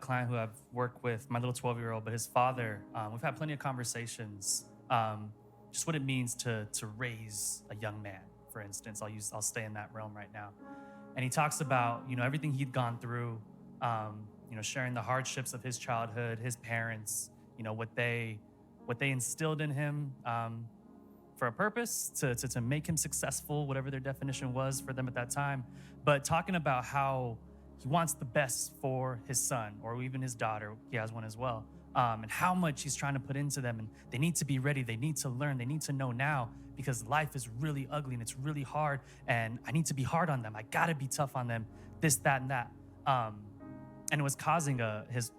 S4: client who I've worked with, my little 12-year-old, but his father. We've had plenty of conversations, just what it means to raise a young man. For instance, I'll stay in that realm right now. And he talks about, you know, everything he'd gone through, you know, sharing the hardships of his childhood, his parents, you know, what they instilled in him for a purpose to make him successful, whatever their definition was for them at that time. But talking about how he wants the best for his son or even his daughter, he has one as well, and how much he's trying to put into them. And they need to be ready. They need to learn. They need to know now, because life is really ugly and it's really hard, and I need to be hard on them. I gotta be tough on them, this, that, and that. And it was causing his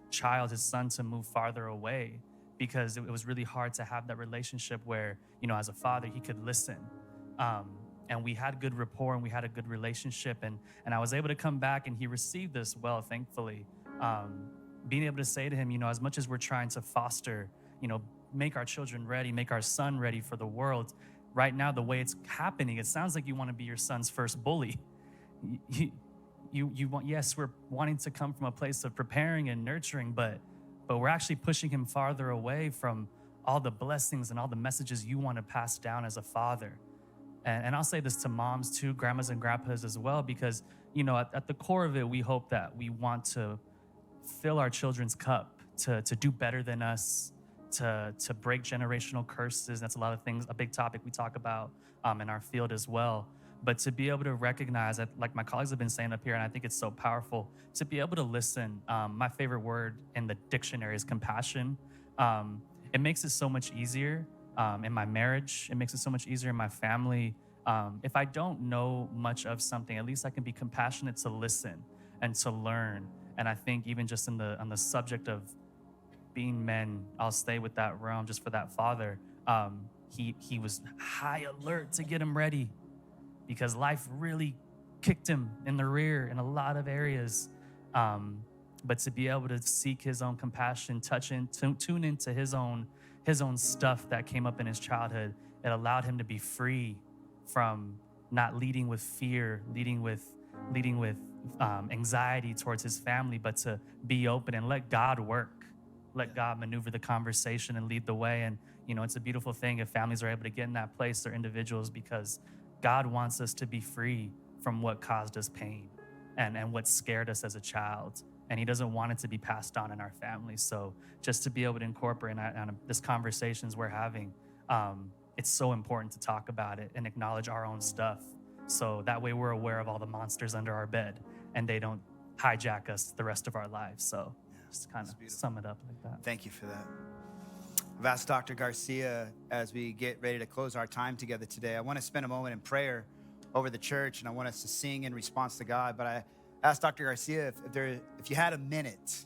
S4: son to move farther away, because it was really hard to have that relationship where, you know, as a father, he could listen. And we had good rapport and we had a good relationship, and I was able to come back and he received this well, thankfully. Being able to say to him, you know, as much as we're trying to foster, you know, make our children ready, make our son ready for the world, right now, the way it's happening, it sounds like you want to be your son's first bully. You want, yes, we're wanting to come from a place of preparing and nurturing, but we're actually pushing him farther away from all the blessings and all the messages you want to pass down as a father. And I'll say this to moms too, grandmas and grandpas as well, because, you know, at the core of it, we hope that we want to fill our children's cup to do better than us, to break generational curses. That's a lot of things, a big topic we talk about in our field as well. But to be able to recognize that, like my colleagues have been saying up here, and I think it's so powerful, to be able to listen. My favorite word in the dictionary is compassion. It makes it so much easier in my marriage. It makes it so much easier in my family. If I don't know much of something, at least I can be compassionate to listen and to learn. And I think even just on the subject of being men, I'll stay with that realm just for that father. He was high alert to get him ready, because life really kicked him in the rear in a lot of areas. But to be able to seek his own compassion, tune into his own stuff that came up in his childhood, it allowed him to be free from not leading with fear, leading with anxiety towards his family, but to be open and let God work, let God maneuver the conversation and lead the way. And, you know, it's a beautiful thing if families are able to get in that place, or individuals, because God wants us to be free from what caused us pain and what scared us as a child. and he doesn't want it to be passed on in our family. So just to be able to incorporate on this conversations we're having, it's so important to talk about it and acknowledge our own stuff. So that way we're aware of all the monsters under our bed and they don't hijack us the rest of our lives. So just kind of sum it up like that.
S1: Thank you for that. I've asked Dr. Garcia, as we get ready to close our time together today, I want to spend a moment in prayer over the church, and I want us to sing in response to God. But I asked Dr. Garcia if you had a minute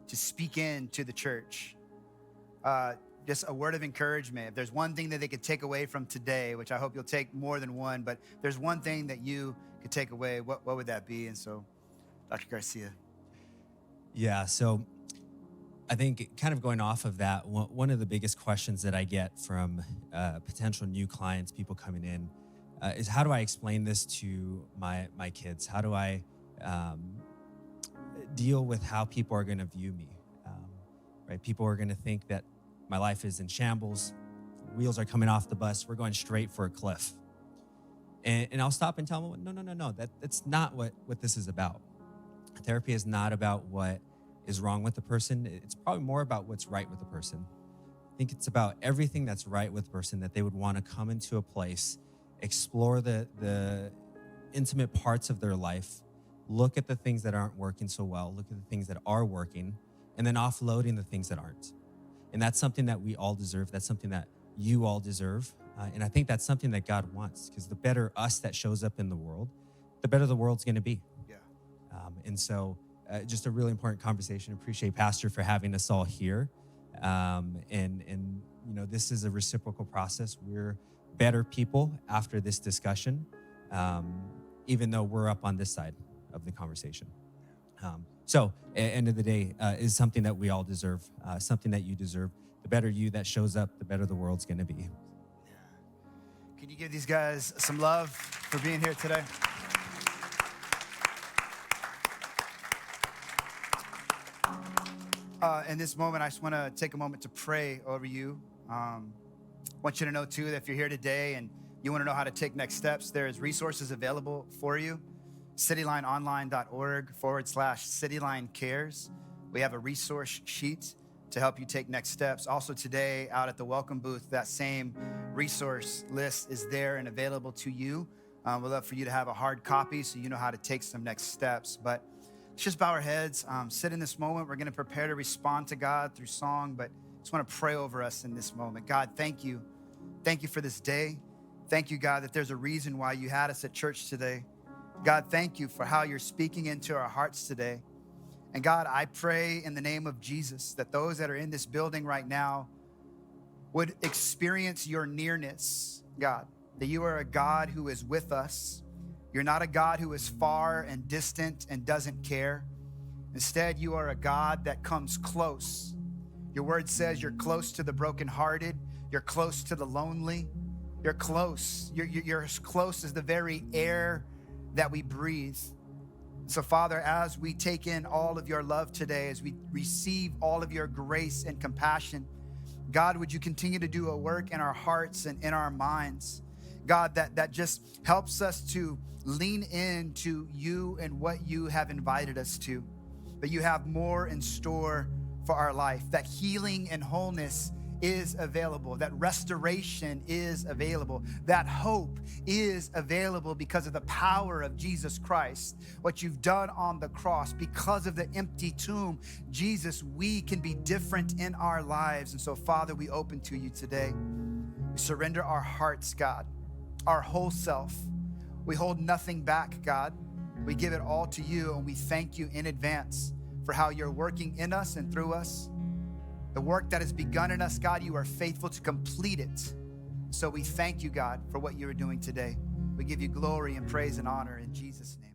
S1: to speak into the church, just a word of encouragement. If there's one thing that they could take away from today, which I hope you'll take more than one, but there's one thing that you could take away, what would that be? And so, Dr. Garcia.
S3: Yeah, so I think kind of going off of that, one of the biggest questions that I get from potential new clients, people coming in, is how do I explain this to my kids? How do I deal with how people are going to view me? Right? People are going to think that my life is in shambles, wheels are coming off the bus, we're going straight for a cliff. And I'll stop and tell them, no, that's not what this is about. Therapy is not about what is wrong with the person. It's probably more about what's right with the person. I think it's about everything that's right with the person, that they would want to come into a place, explore the intimate parts of their life, look at the things that aren't working so well, look at the things that are working, and then offloading the things that aren't. And that's something that we all deserve. That's something that you all deserve. And I think that's something that God wants, because the better us that shows up in the world, the better the world's going to be.
S1: Yeah.
S3: And so just a really important conversation. Appreciate Pastor for having us all here. And you know, this is a reciprocal process. We're better people after this discussion, even though we're up on this side of the conversation. So at the end of the day, is something that we all deserve, something that you deserve. The better you that shows up, the better the world's going to be.
S1: Yeah. Can you give these guys some love for being here today? In this moment, I just want to take a moment to pray over you. I want you to know, too, that if you're here today and you want to know how to take next steps, there's resources available for you. citylineonline.org/Cityline Cares. We have a resource sheet to help you take next steps. Also today, out at the welcome booth, that same resource list is there and available to you. We'd love for you to have a hard copy so you know how to take some next steps. But let's just bow our heads, sit in this moment. We're going to prepare to respond to God through song, but I just want to pray over us in this moment. God, thank you. Thank you for this day. Thank you, God, that there's a reason why you had us at church today. God, thank you for how you're speaking into our hearts today. And God, I pray in the name of Jesus that those that are in this building right now would experience your nearness, God, that you are a God who is with us. You're not a God who is far and distant and doesn't care. Instead, you are a God that comes close. Your word says you're close to the brokenhearted. You're close to the lonely. You're close. You're as close as the very air that we breathe. So, Father, as we take in all of your love today, as we receive all of your grace and compassion, God, would you continue to do a work in our hearts and in our minds? God, that just helps us to lean into you and what you have invited us to. That you have more in store for our life, that healing and wholeness is available, that restoration is available, that hope is available because of the power of Jesus Christ, what you've done on the cross, because of the empty tomb. Jesus, we can be different in our lives. And so, Father, we open to you today. We surrender our hearts, God, our whole self. We hold nothing back, God. We give it all to you, and we thank you in advance for how you're working in us and through us. The work that has begun in us, God, you are faithful to complete it. So we thank you, God, for what you are doing today. We give you glory and praise and honor in Jesus' name.